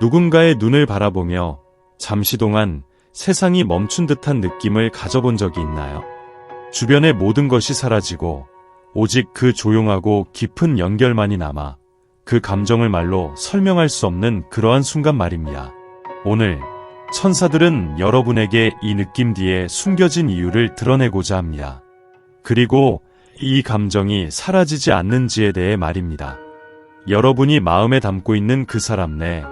누군가의 눈을 바라보며 잠시 동안 세상이 멈춘 듯한 느낌을 가져본 적이 있나요? 주변의 모든 것이 사라지고 오직 그 조용하고 깊은 연결만이 남아 그 감정을 말로 설명할 수 없는 그러한 순간 말입니다. 오늘 천사들은 여러분에게 이 느낌 뒤에 숨겨진 이유를 드러내고자 합니다. 그리고 이 감정이 사라지지 않는지에 대해 말입니다. 여러분이 마음에 담고 있는 그 사람 내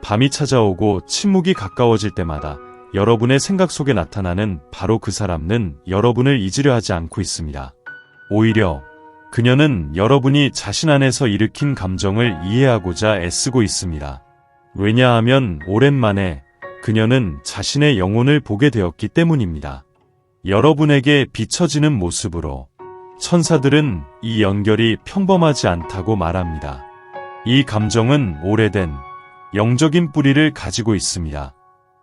밤이 찾아오고 침묵이 가까워질 때마다 여러분의 생각 속에 나타나는 바로 그 사람은 여러분을 잊으려 하지 않고 있습니다. 오히려 그녀는 여러분이 자신 안에서 일으킨 감정을 이해하고자 애쓰고 있습니다. 왜냐하면 오랜만에 그녀는 자신의 영혼을 보게 되었기 때문입니다. 여러분에게 비춰지는 모습으로 천사들은 이 연결이 평범하지 않다고 말합니다. 이 감정은 오래된 영적인 뿌리를 가지고 있습니다.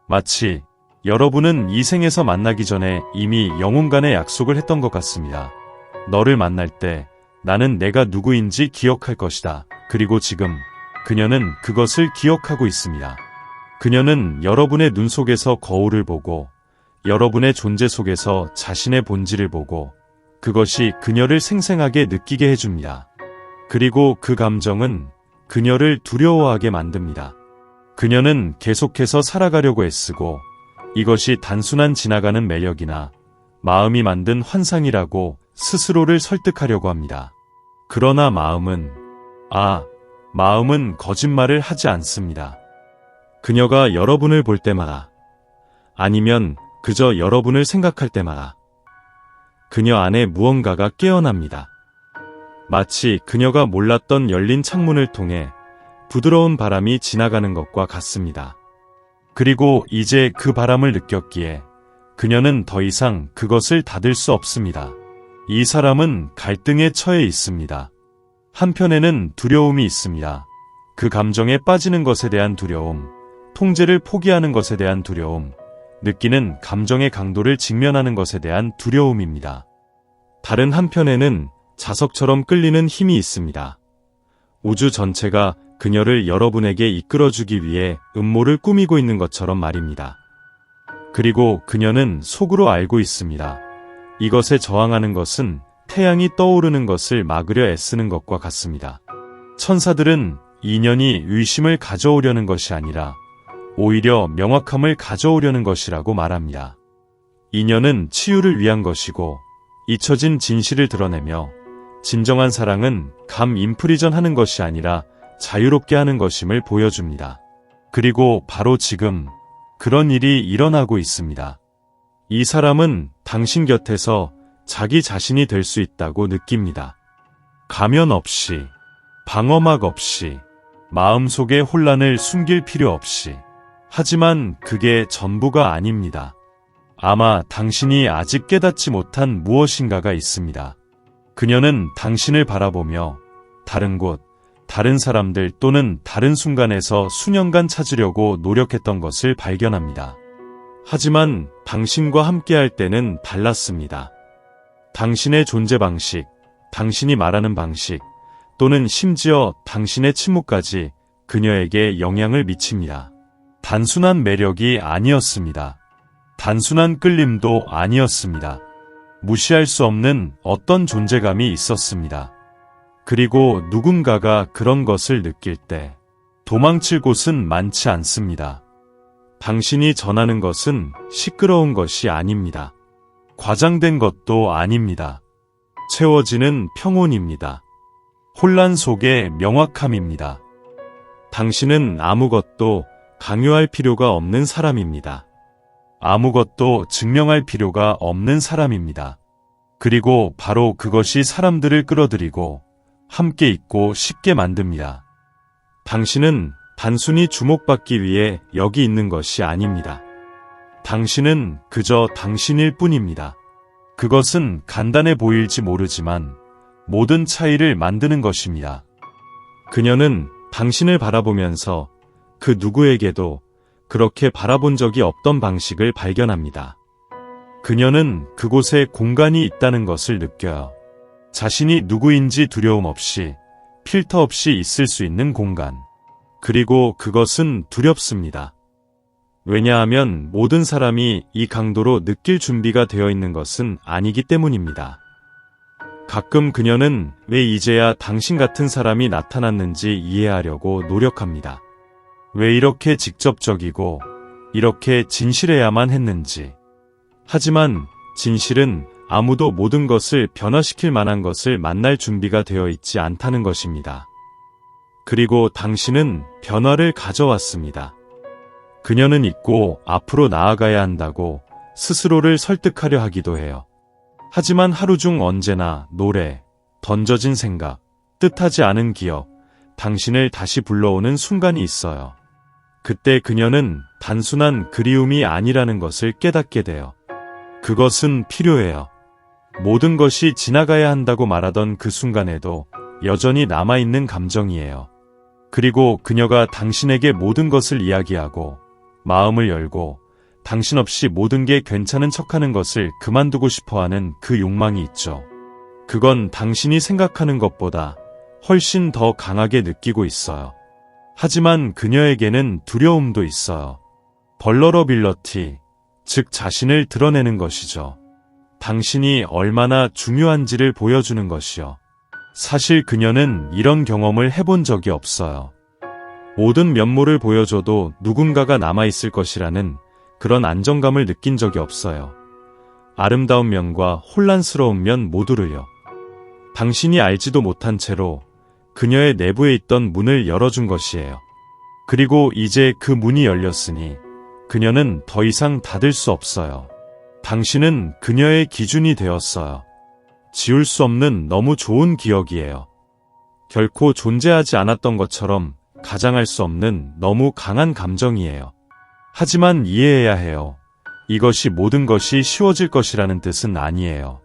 마치 여러분은 이 생에서 만나기 전에 이미 영혼 간의 약속을 했던 것 같습니다. 너를 만날 때 나는 내가 누구인지 기억할 것이다. 그리고 지금 그녀는 그것을 기억하고 있습니다. 그녀는 여러분의 눈 속에서 거울을 보고 여러분의 존재 속에서 자신의 본질을 보고 그것이 그녀를 생생하게 느끼게 해줍니다. 그리고 그 감정은 그녀를 두려워하게 만듭니다. 그녀는 계속해서 살아가려고 애쓰고 이것이 단순한 지나가는 매력이나 마음이 만든 환상이라고 스스로를 설득하려고 합니다. 그러나 마음은 거짓말을 하지 않습니다. 그녀가 여러분을 볼 때마다 아니면 그저 여러분을 생각할 때마다 그녀 안에 무언가가 깨어납니다. 마치 그녀가 몰랐던 열린 창문을 통해 부드러운 바람이 지나가는 것과 같습니다. 그리고 이제 그 바람을 느꼈기에 그녀는 더 이상 그것을 닫을 수 없습니다. 이 사람은 갈등에 처해 있습니다. 한편에는 두려움이 있습니다. 그 감정에 빠지는 것에 대한 두려움, 통제를 포기하는 것에 대한 두려움, 느끼는 감정의 강도를 직면하는 것에 대한 두려움입니다. 다른 한편에는 자석처럼 끌리는 힘이 있습니다. 우주 전체가 그녀를 여러분에게 이끌어주기 위해 음모를 꾸미고 있는 것처럼 말입니다. 그리고 그녀는 속으로 알고 있습니다. 이것에 저항하는 것은 태양이 떠오르는 것을 막으려 애쓰는 것과 같습니다. 천사들은 인연이 의심을 가져오려는 것이 아니라 오히려 명확함을 가져오려는 것이라고 말합니다. 인연은 치유를 위한 것이고 잊혀진 진실을 드러내며 진정한 사랑은 감 인프리전 하는 것이 아니라 자유롭게 하는 것임을 보여줍니다. 그리고 바로 지금 그런 일이 일어나고 있습니다. 이 사람은 당신 곁에서 자기 자신이 될 수 있다고 느낍니다. 가면 없이, 방어막 없이, 마음속의 혼란을 숨길 필요 없이. 하지만 그게 전부가 아닙니다. 아마 당신이 아직 깨닫지 못한 무엇인가가 있습니다. 그녀는 당신을 바라보며 다른 곳, 다른 사람들 또는 다른 순간에서 수년간 찾으려고 노력했던 것을 발견합니다. 하지만 당신과 함께할 때는 달랐습니다. 당신의 존재 방식, 당신이 말하는 방식, 또는 심지어 당신의 침묵까지 그녀에게 영향을 미칩니다. 단순한 매력이 아니었습니다. 단순한 끌림도 아니었습니다. 무시할 수 없는 어떤 존재감이 있었습니다. 그리고 누군가가 그런 것을 느낄 때 도망칠 곳은 많지 않습니다. 당신이 전하는 것은 시끄러운 것이 아닙니다. 과장된 것도 아닙니다. 채워지는 평온입니다. 혼란 속의 명확함입니다. 당신은 아무것도 강요할 필요가 없는 사람입니다. 아무것도 증명할 필요가 없는 사람입니다. 그리고 바로 그것이 사람들을 끌어들이고 함께 있고 쉽게 만듭니다. 당신은 단순히 주목받기 위해 여기 있는 것이 아닙니다. 당신은 그저 당신일 뿐입니다. 그것은 간단해 보일지 모르지만 모든 차이를 만드는 것입니다. 그녀는 당신을 바라보면서 그 누구에게도 그렇게 바라본 적이 없던 방식을 발견합니다. 그녀는 그곳에 공간이 있다는 것을 느껴요. 자신이 누구인지 두려움 없이, 필터 없이 있을 수 있는 공간. 그리고 그것은 두렵습니다. 왜냐하면 모든 사람이 이 강도로 느낄 준비가 되어 있는 것은 아니기 때문입니다. 가끔 그녀는 왜 이제야 당신 같은 사람이 나타났는지 이해하려고 노력합니다. 왜 이렇게 직접적이고 이렇게 진실해야만 했는지. 하지만 진실은 아무도 모든 것을 변화시킬 만한 것을 만날 준비가 되어 있지 않다는 것입니다. 그리고 당신은 변화를 가져왔습니다. 그녀는 잊고 앞으로 나아가야 한다고 스스로를 설득하려 하기도 해요. 하지만 하루 중 언제나 노래, 던져진 생각, 뜻하지 않은 기억, 당신을 다시 불러오는 순간이 있어요. 그때 그녀는 단순한 그리움이 아니라는 것을 깨닫게 돼요. 그것은 필요해요. 모든 것이 지나가야 한다고 말하던 그 순간에도 여전히 남아있는 감정이에요. 그리고 그녀가 당신에게 모든 것을 이야기하고 마음을 열고 당신 없이 모든 게 괜찮은 척하는 것을 그만두고 싶어하는 그 욕망이 있죠. 그건 당신이 생각하는 것보다 훨씬 더 강하게 느끼고 있어요. 하지만 그녀에게는 두려움도 있어요. 벌러러빌러티, 즉 자신을 드러내는 것이죠. 당신이 얼마나 중요한지를 보여주는 것이요. 사실 그녀는 이런 경험을 해본 적이 없어요. 모든 면모를 보여줘도 누군가가 남아있을 것이라는 그런 안정감을 느낀 적이 없어요. 아름다운 면과 혼란스러운 면 모두를요. 당신이 알지도 못한 채로 그녀의 내부에 있던 문을 열어준 것이에요. 그리고 이제 그 문이 열렸으니 그녀는 더 이상 닫을 수 없어요. 당신은 그녀의 기준이 되었어요. 지울 수 없는 너무 좋은 기억이에요. 결코 존재하지 않았던 것처럼 가장할 수 없는 너무 강한 감정이에요. 하지만 이해해야 해요. 이것이 모든 것이 쉬워질 것이라는 뜻은 아니에요.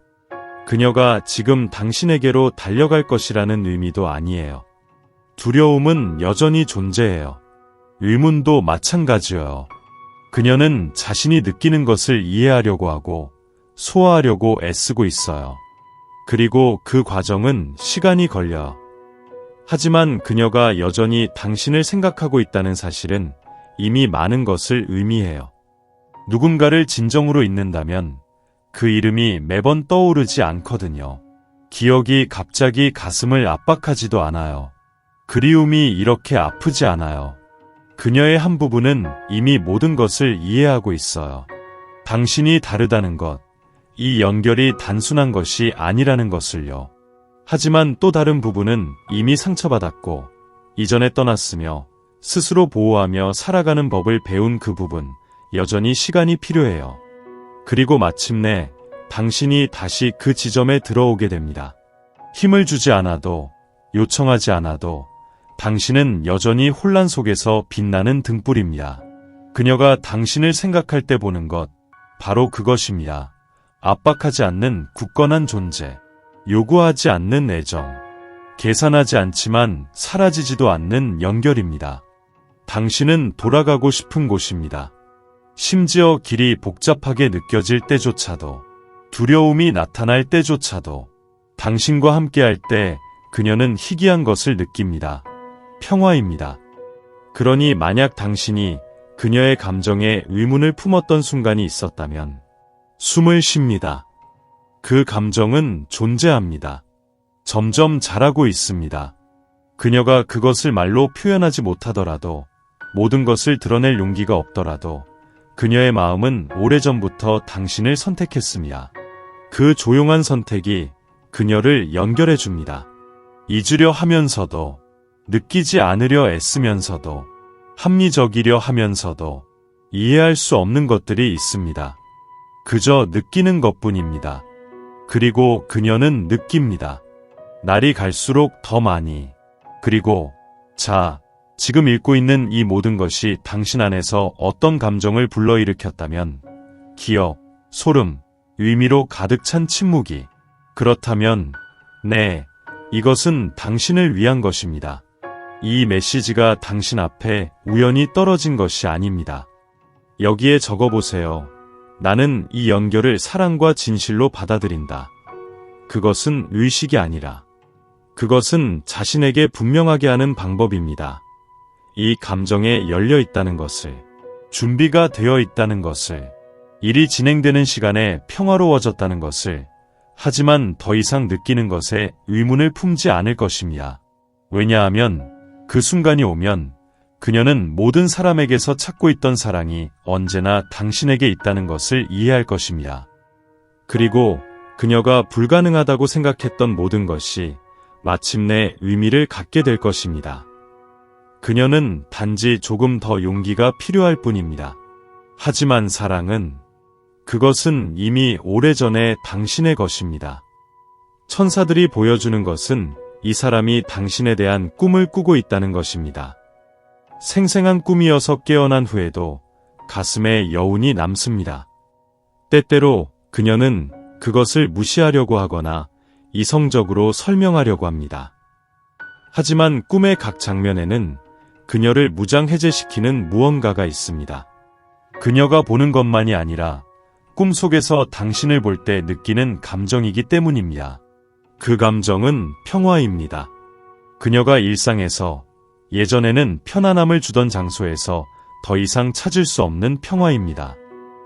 그녀가 지금 당신에게로 달려갈 것이라는 의미도 아니에요. 두려움은 여전히 존재해요. 의문도 마찬가지예요. 그녀는 자신이 느끼는 것을 이해하려고 하고 소화하려고 애쓰고 있어요. 그리고 그 과정은 시간이 걸려요. 하지만 그녀가 여전히 당신을 생각하고 있다는 사실은 이미 많은 것을 의미해요. 누군가를 진정으로 잊는다면 그 이름이 매번 떠오르지 않거든요. 기억이 갑자기 가슴을 압박하지도 않아요. 그리움이 이렇게 아프지 않아요. 그녀의 한 부분은 이미 모든 것을 이해하고 있어요. 당신이 다르다는 것, 이 연결이 단순한 것이 아니라는 것을요. 하지만 또 다른 부분은 이미 상처받았고 이전에 떠났으며 스스로 보호하며 살아가는 법을 배운 그 부분, 여전히 시간이 필요해요. 그리고 마침내 당신이 다시 그 지점에 들어오게 됩니다. 힘을 주지 않아도, 요청하지 않아도 당신은 여전히 혼란 속에서 빛나는 등불입니다. 그녀가 당신을 생각할 때 보는 것, 바로 그것입니다. 압박하지 않는 굳건한 존재, 요구하지 않는 애정, 계산하지 않지만 사라지지도 않는 연결입니다. 당신은 돌아가고 싶은 곳입니다. 심지어 길이 복잡하게 느껴질 때조차도, 두려움이 나타날 때조차도, 당신과 함께할 때 그녀는 희귀한 것을 느낍니다. 평화입니다. 그러니 만약 당신이 그녀의 감정에 의문을 품었던 순간이 있었다면 숨을 쉽니다. 그 감정은 존재합니다. 점점 자라고 있습니다. 그녀가 그것을 말로 표현하지 못하더라도, 모든 것을 드러낼 용기가 없더라도 그녀의 마음은 오래전부터 당신을 선택했습니다. 그 조용한 선택이 그녀를 연결해 줍니다. 잊으려 하면서도, 느끼지 않으려 애쓰면서도, 합리적이려 하면서도 이해할 수 없는 것들이 있습니다. 그저 느끼는 것뿐입니다. 그리고 그녀는 느낍니다. 날이 갈수록 더 많이. 그리고 자, 지금 읽고 있는 이 모든 것이 당신 안에서 어떤 감정을 불러일으켰다면, 기억, 소름, 의미로 가득 찬 침묵이. 그렇다면 네, 이것은 당신을 위한 것입니다. 이 메시지가 당신 앞에 우연히 떨어진 것이 아닙니다. 여기에 적어보세요. 나는 이 연결을 사랑과 진실로 받아들인다. 그것은 의식이 아니라, 그것은 자신에게 분명하게 하는 방법입니다. 이 감정에 열려 있다는 것을, 준비가 되어 있다는 것을, 일이 진행되는 시간에 평화로워졌다는 것을, 하지만 더 이상 느끼는 것에 의문을 품지 않을 것입니다. 왜냐하면 그 순간이 오면 그녀는 모든 사람에게서 찾고 있던 사랑이 언제나 당신에게 있다는 것을 이해할 것입니다. 그리고 그녀가 불가능하다고 생각했던 모든 것이 마침내 의미를 갖게 될 것입니다. 그녀는 단지 조금 더 용기가 필요할 뿐입니다. 하지만 사랑은, 그것은 이미 오래전에 당신의 것입니다. 천사들이 보여주는 것은 이 사람이 당신에 대한 꿈을 꾸고 있다는 것입니다. 생생한 꿈이어서 깨어난 후에도 가슴에 여운이 남습니다. 때때로 그녀는 그것을 무시하려고 하거나 이성적으로 설명하려고 합니다. 하지만 꿈의 각 장면에는 그녀를 무장해제시키는 무언가가 있습니다. 그녀가 보는 것만이 아니라 꿈속에서 당신을 볼 때 느끼는 감정이기 때문입니다. 그 감정은 평화입니다. 그녀가 일상에서, 예전에는 편안함을 주던 장소에서 더 이상 찾을 수 없는 평화입니다.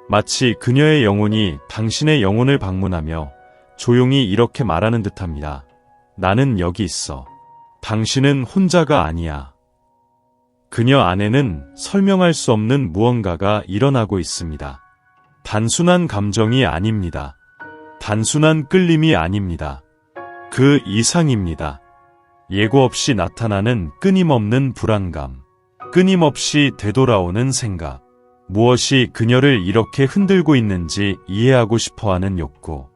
마치 그녀의 영혼이 당신의 영혼을 방문하며 조용히 이렇게 말하는 듯합니다. 나는 여기 있어. 당신은 혼자가 아니야. 그녀 안에는 설명할 수 없는 무언가가 일어나고 있습니다. 단순한 감정이 아닙니다. 단순한 끌림이 아닙니다. 그 이상입니다. 예고 없이 나타나는 끊임없는 불안감, 끊임없이 되돌아오는 생각, 무엇이 그녀를 이렇게 흔들고 있는지 이해하고 싶어하는 욕구,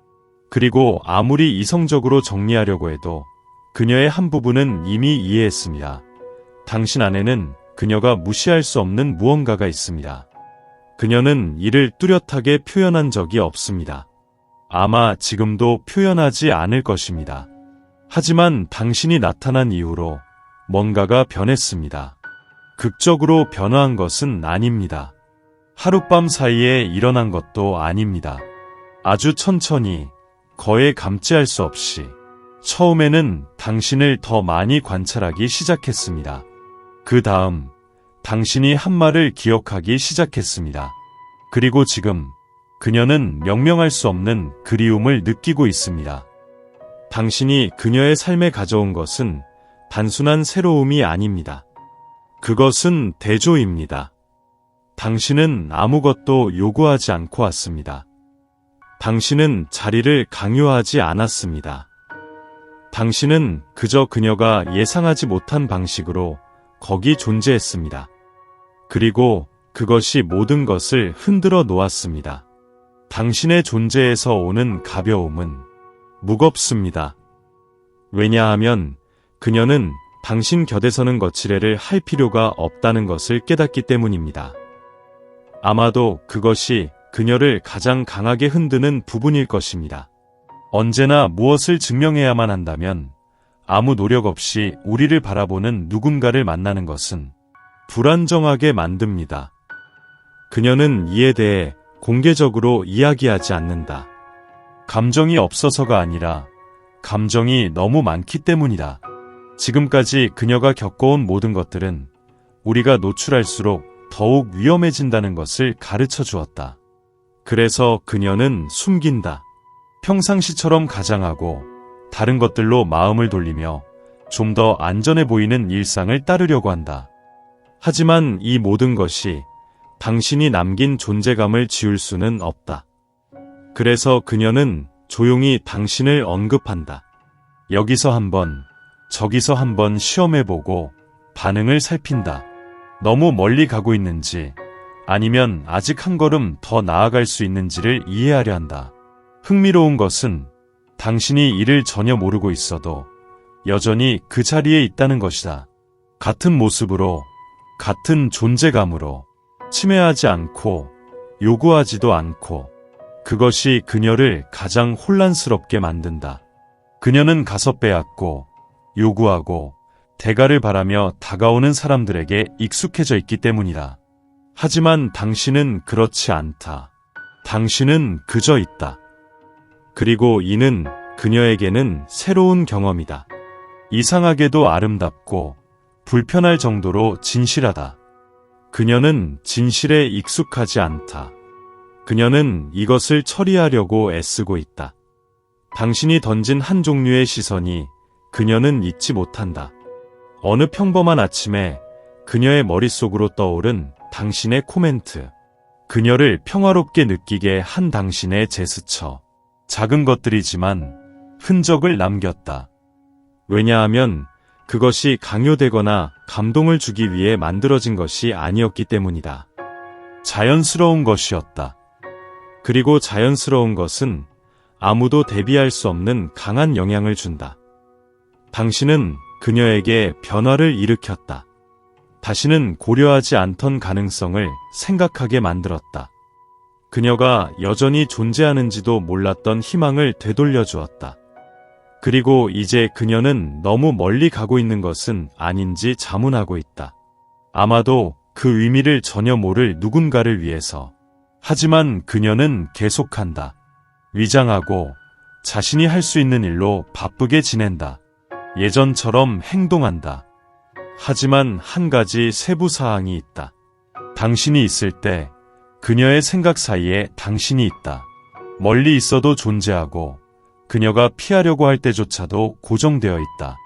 그리고 아무리 이성적으로 정리하려고 해도 그녀의 한 부분은 이미 이해했습니다. 당신 안에는 그녀가 무시할 수 없는 무언가가 있습니다. 그녀는 이를 뚜렷하게 표현한 적이 없습니다. 아마 지금도 표현하지 않을 것입니다. 하지만 당신이 나타난 이후로 뭔가가 변했습니다. 극적으로 변화한 것은 아닙니다. 하룻밤 사이에 일어난 것도 아닙니다. 아주 천천히, 거의 감지할 수 없이, 처음에는 당신을 더 많이 관찰하기 시작했습니다. 그 다음, 당신이 한 말을 기억하기 시작했습니다. 그리고 지금, 그녀는 명명할 수 없는 그리움을 느끼고 있습니다. 당신이 그녀의 삶에 가져온 것은 단순한 새로움이 아닙니다. 그것은 대조입니다. 당신은 아무것도 요구하지 않고 왔습니다. 당신은 자리를 강요하지 않았습니다. 당신은 그저 그녀가 예상하지 못한 방식으로 거기 존재했습니다. 그리고 그것이 모든 것을 흔들어 놓았습니다. 당신의 존재에서 오는 가벼움은 무겁습니다. 왜냐하면 그녀는 당신 곁에 서는 거칠애를 할 필요가 없다는 것을 깨닫기 때문입니다. 아마도 그것이 그녀를 가장 강하게 흔드는 부분일 것입니다. 언제나 무엇을 증명해야만 한다면 아무 노력 없이 우리를 바라보는 누군가를 만나는 것은 불안정하게 만듭니다. 그녀는 이에 대해 공개적으로 이야기하지 않는다. 감정이 없어서가 아니라 감정이 너무 많기 때문이다. 지금까지 그녀가 겪어온 모든 것들은 우리가 노출할수록 더욱 위험해진다는 것을 가르쳐 주었다. 그래서 그녀는 숨긴다. 평상시처럼 가장하고 다른 것들로 마음을 돌리며 좀 더 안전해 보이는 일상을 따르려고 한다. 하지만 이 모든 것이 당신이 남긴 존재감을 지울 수는 없다. 그래서 그녀는 조용히 당신을 언급한다. 여기서 한번, 저기서 한번 시험해보고 반응을 살핀다. 너무 멀리 가고 있는지 아니면 아직 한 걸음 더 나아갈 수 있는지를 이해하려 한다. 흥미로운 것은 당신이 이를 전혀 모르고 있어도 여전히 그 자리에 있다는 것이다. 같은 모습으로, 같은 존재감으로, 침해하지 않고, 요구하지도 않고, 그것이 그녀를 가장 혼란스럽게 만든다. 그녀는 가서 빼앗고, 요구하고, 대가를 바라며 다가오는 사람들에게 익숙해져 있기 때문이다. 하지만 당신은 그렇지 않다. 당신은 그저 있다. 그리고 이는 그녀에게는 새로운 경험이다. 이상하게도 아름답고 불편할 정도로 진실하다. 그녀는 진실에 익숙하지 않다. 그녀는 이것을 처리하려고 애쓰고 있다. 당신이 던진 한 종류의 시선이 그녀는 잊지 못한다. 어느 평범한 아침에 그녀의 머릿속으로 떠오른 당신의 코멘트. 그녀를 평화롭게 느끼게 한 당신의 제스처. 작은 것들이지만 흔적을 남겼다. 왜냐하면 그것이 강요되거나 감동을 주기 위해 만들어진 것이 아니었기 때문이다. 자연스러운 것이었다. 그리고 자연스러운 것은 아무도 대비할 수 없는 강한 영향을 준다. 당신은 그녀에게 변화를 일으켰다. 다시는 고려하지 않던 가능성을 생각하게 만들었다. 그녀가 여전히 존재하는지도 몰랐던 희망을 되돌려 주었다. 그리고 이제 그녀는 너무 멀리 가고 있는 것은 아닌지 자문하고 있다. 아마도 그 의미를 전혀 모를 누군가를 위해서. 하지만 그녀는 계속한다. 위장하고 자신이 할 수 있는 일로 바쁘게 지낸다. 예전처럼 행동한다. 하지만 한 가지 세부 사항이 있다. 당신이 있을 때 그녀의 생각 사이에 당신이 있다. 멀리 있어도 존재하고 그녀가 피하려고 할 때조차도 고정되어 있다.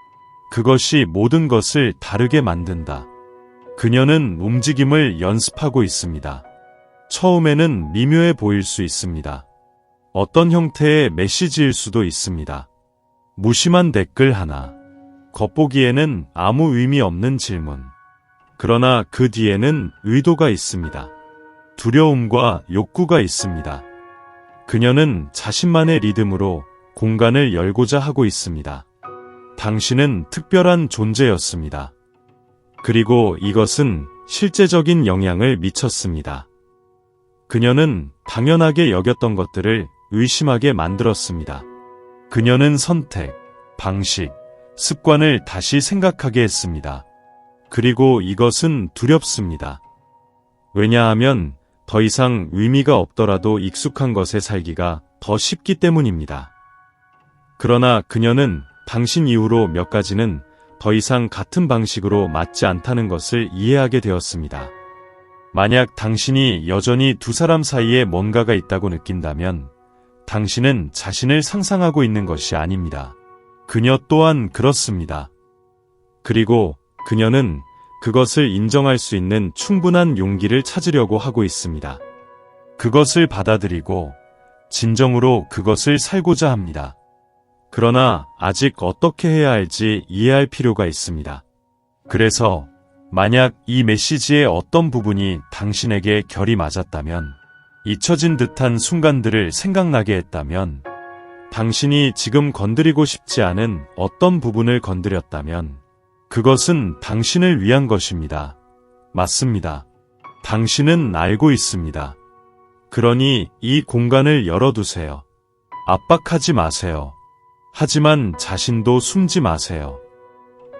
그것이 모든 것을 다르게 만든다. 그녀는 움직임을 연습하고 있습니다. 처음에는 미묘해 보일 수 있습니다. 어떤 형태의 메시지일 수도 있습니다. 무심한 댓글 하나. 겉보기에는 아무 의미 없는 질문. 그러나 그 뒤에는 의도가 있습니다. 두려움과 욕구가 있습니다. 그녀는 자신만의 리듬으로 공간을 열고자 하고 있습니다. 당신은 특별한 존재였습니다. 그리고 이것은 실제적인 영향을 미쳤습니다. 그녀는 당연하게 여겼던 것들을 의심하게 만들었습니다. 그녀는 선택, 방식, 습관을 다시 생각하게 했습니다. 그리고 이것은 두렵습니다. 왜냐하면 더 이상 의미가 없더라도 익숙한 것에 살기가 더 쉽기 때문입니다. 그러나 그녀는 당신 이후로 몇 가지는 더 이상 같은 방식으로 맞지 않다는 것을 이해하게 되었습니다. 만약 당신이 여전히 두 사람 사이에 뭔가가 있다고 느낀다면 당신은 자신을 상상하고 있는 것이 아닙니다. 그녀 또한 그렇습니다. 그리고 그녀는 그것을 인정할 수 있는 충분한 용기를 찾으려고 하고 있습니다. 그것을 받아들이고 진정으로 그것을 살고자 합니다. 그러나 아직 어떻게 해야 할지 이해할 필요가 있습니다. 그래서 만약 이 메시지의 어떤 부분이 당신에게 결이 맞았다면, 잊혀진 듯한 순간들을 생각나게 했다면, 당신이 지금 건드리고 싶지 않은 어떤 부분을 건드렸다면, 그것은 당신을 위한 것입니다. 맞습니다. 당신은 알고 있습니다. 그러니 이 공간을 열어두세요. 압박하지 마세요. 하지만 자신도 숨지 마세요.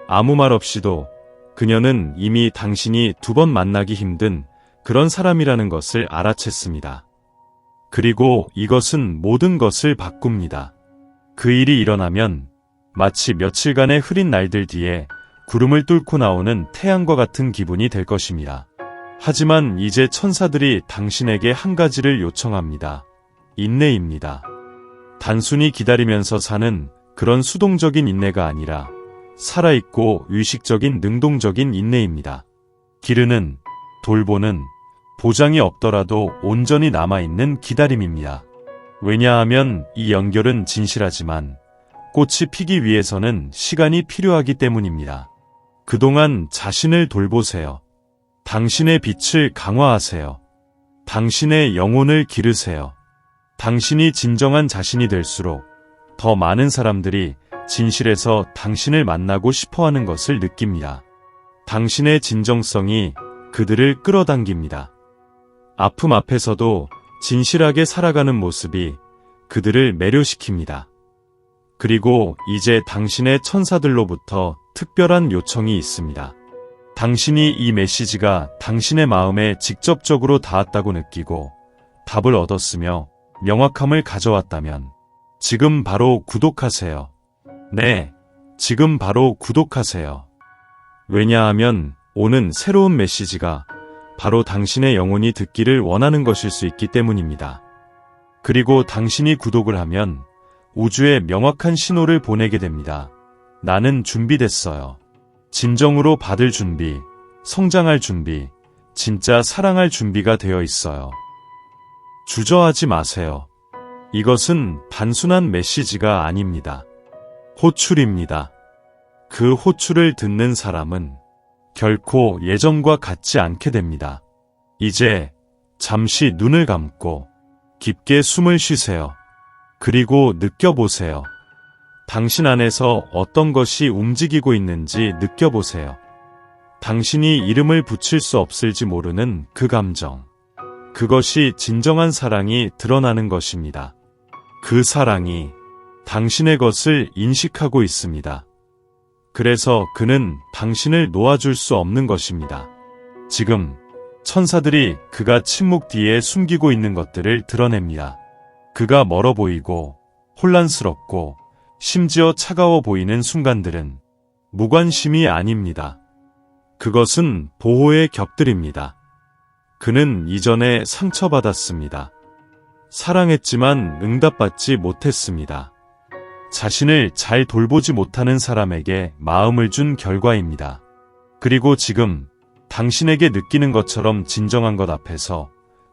아무 말 없이도 그녀는 이미 당신이 두 번 만나기 힘든 그런 사람이라는 것을 알아챘습니다. 그리고 이것은 모든 것을 바꿉니다. 그 일이 일어나면 마치 며칠간의 흐린 날들 뒤에 구름을 뚫고 나오는 태양과 같은 기분이 될 것입니다. 하지만 이제 천사들이 당신에게 한 가지를 요청합니다. 인내입니다. 단순히 기다리면서 사는 그런 수동적인 인내가 아니라 살아있고 의식적인 능동적인 인내입니다. 기르는, 돌보는, 보장이 없더라도 온전히 남아있는 기다림입니다. 왜냐하면 이 연결은 진실하지만 꽃이 피기 위해서는 시간이 필요하기 때문입니다. 그동안 자신을 돌보세요. 당신의 빛을 강화하세요. 당신의 영혼을 기르세요. 당신이 진정한 자신이 될수록 더 많은 사람들이 진실에서 당신을 만나고 싶어하는 것을 느낍니다. 당신의 진정성이 그들을 끌어당깁니다. 아픔 앞에서도 진실하게 살아가는 모습이 그들을 매료시킵니다. 그리고 이제 당신의 천사들로부터 특별한 요청이 있습니다. 당신이 이 메시지가 당신의 마음에 직접적으로 닿았다고 느끼고 답을 얻었으며 명확함을 가져왔다면 지금 바로 구독하세요. 네, 지금 바로 구독하세요. 왜냐하면 오는 새로운 메시지가 바로 당신의 영혼이 듣기를 원하는 것일 수 있기 때문입니다. 그리고 당신이 구독을 하면 우주에 명확한 신호를 보내게 됩니다. 나는 준비됐어요. 진정으로 받을 준비, 성장할 준비, 진짜 사랑할 준비가 되어 있어요. 주저하지 마세요. 이것은 단순한 메시지가 아닙니다. 호출입니다. 그 호출을 듣는 사람은 결코 예전과 같지 않게 됩니다. 이제 잠시 눈을 감고 깊게 숨을 쉬세요. 그리고 느껴보세요. 당신 안에서 어떤 것이 움직이고 있는지 느껴보세요. 당신이 이름을 붙일 수 없을지 모르는 그 감정. 그것이 진정한 사랑이 드러나는 것입니다. 그 사랑이 당신의 것을 인식하고 있습니다. 그래서 그는 당신을 놓아줄 수 없는 것입니다. 지금 천사들이 그가 침묵 뒤에 숨기고 있는 것들을 드러냅니다. 그가 멀어 보이고 혼란스럽고 심지어 차가워 보이는 순간들은 무관심이 아닙니다. 그것은 보호의 격들입니다. 그는 이전에 상처받았습니다. 사랑했지만 응답받지 못했습니다. 자신을 잘 돌보지 못하는 사람에게 마음을 준 결과입니다. 그리고 지금 당신에게 느끼는 것처럼 진정한 것 앞에서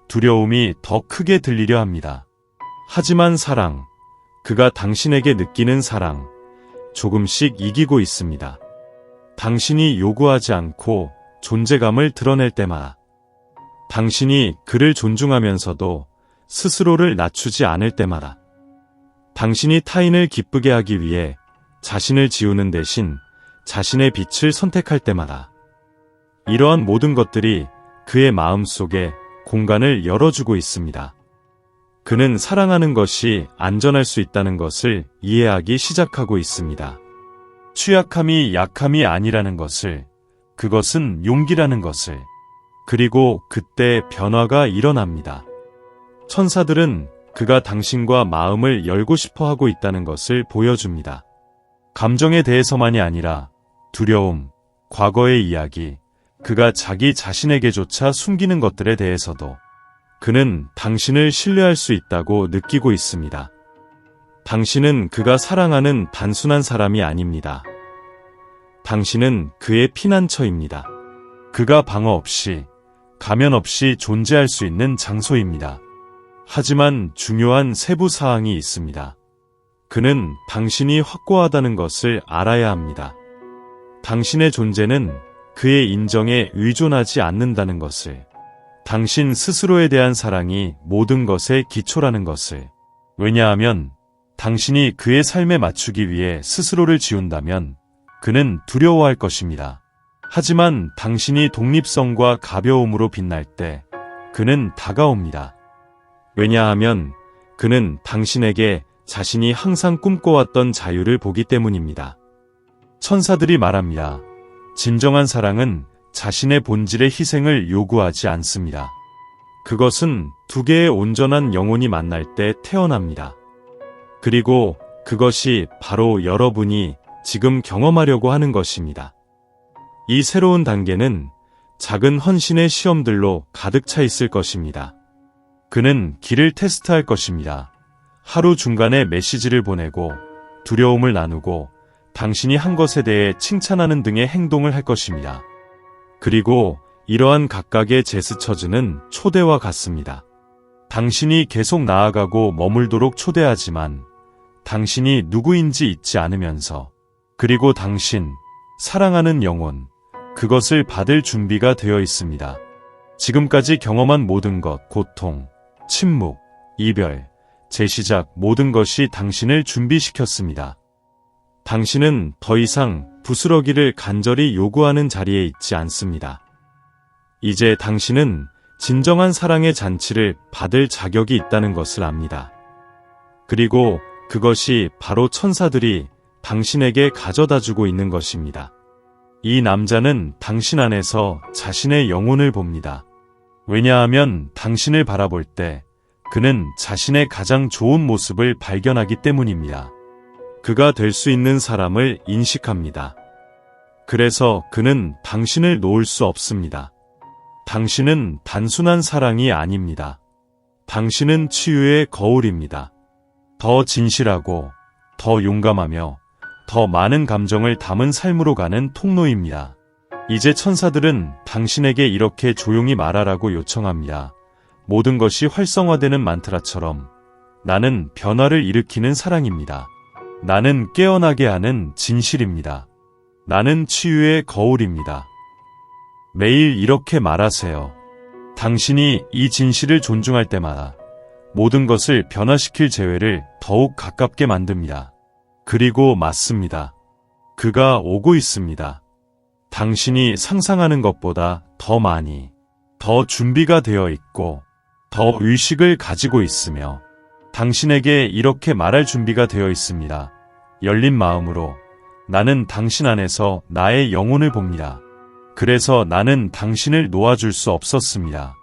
두려움이 더 크게 들리려 합니다. 하지만 사랑, 그가 당신에게 느끼는 사랑, 조금씩 이기고 있습니다. 당신이 요구하지 않고 존재감을 드러낼 때마다, 당신이 그를 존중하면서도 스스로를 낮추지 않을 때마다, 당신이 타인을 기쁘게 하기 위해 자신을 지우는 대신 자신의 빛을 선택할 때마다, 이러한 모든 것들이 그의 마음속에 공간을 열어주고 있습니다. 그는 사랑하는 것이 안전할 수 있다는 것을 이해하기 시작하고 있습니다. 취약함이 약함이 아니라는 것을, 그것은 용기라는 것을, 그리고 그때 변화가 일어납니다. 천사들은 그가 당신과 마음을 열고 싶어 하고 있다는 것을 보여줍니다. 감정에 대해서만이 아니라 두려움, 과거의 이야기, 그가 자기 자신에게조차 숨기는 것들에 대해서도 그는 당신을 신뢰할 수 있다고 느끼고 있습니다. 당신은 그가 사랑하는 단순한 사람이 아닙니다. 당신은 그의 피난처입니다. 그가 방어 없이, 가면 없이 존재할 수 있는 장소입니다. 하지만 중요한 세부 사항이 있습니다. 그는 당신이 확고하다는 것을 알아야 합니다. 당신의 존재는 그의 인정에 의존하지 않는다는 것을, 당신 스스로에 대한 사랑이 모든 것의 기초라는 것을, 왜냐하면 당신이 그의 삶에 맞추기 위해 스스로를 지운다면 그는 두려워할 것입니다. 하지만 당신이 독립성과 가벼움으로 빛날 때 그는 다가옵니다. 왜냐하면 그는 당신에게 자신이 항상 꿈꿔왔던 자유를 보기 때문입니다. 천사들이 말합니다. 진정한 사랑은 자신의 본질의 희생을 요구하지 않습니다. 그것은 두 개의 온전한 영혼이 만날 때 태어납니다. 그리고 그것이 바로 여러분이 지금 경험하려고 하는 것입니다. 이 새로운 단계는 작은 헌신의 시험들로 가득 차 있을 것입니다. 그는 길을 테스트할 것입니다. 하루 중간에 메시지를 보내고 두려움을 나누고 당신이 한 것에 대해 칭찬하는 등의 행동을 할 것입니다. 그리고 이러한 각각의 제스처즈는 초대와 같습니다. 당신이 계속 나아가고 머물도록 초대하지만 당신이 누구인지 잊지 않으면서, 그리고 당신, 사랑하는 영혼, 그것을 받을 준비가 되어 있습니다. 지금까지 경험한 모든 것, 고통, 침묵, 이별, 재시작, 모든 것이 당신을 준비시켰습니다. 당신은 더 이상 부스러기를 간절히 요구하는 자리에 있지 않습니다. 이제 당신은 진정한 사랑의 잔치를 받을 자격이 있다는 것을 압니다. 그리고 그것이 바로 천사들이 당신에게 가져다주고 있는 것입니다. 이 남자는 당신 안에서 자신의 영혼을 봅니다. 왜냐하면 당신을 바라볼 때 그는 자신의 가장 좋은 모습을 발견하기 때문입니다. 그가 될 수 있는 사람을 인식합니다. 그래서 그는 당신을 놓을 수 없습니다. 당신은 단순한 사랑이 아닙니다. 당신은 치유의 거울입니다. 더 진실하고, 더 용감하며, 더 많은 감정을 담은 삶으로 가는 통로입니다. 이제 천사들은 당신에게 이렇게 조용히 말하라고 요청합니다. 모든 것이 활성화되는 만트라처럼 나는 변화를 일으키는 사랑입니다. 나는 깨어나게 하는 진실입니다. 나는 치유의 거울입니다. 매일 이렇게 말하세요. 당신이 이 진실을 존중할 때마다 모든 것을 변화시킬 재회를 더욱 가깝게 만듭니다. 그리고 맞습니다. 그가 오고 있습니다. 당신이 상상하는 것보다 더 많이, 더 준비가 되어 있고, 더 의식을 가지고 있으며, 당신에게 이렇게 말할 준비가 되어 있습니다. 열린 마음으로 나는 당신 안에서 나의 영혼을 봅니다. 그래서 나는 당신을 놓아줄 수 없었습니다.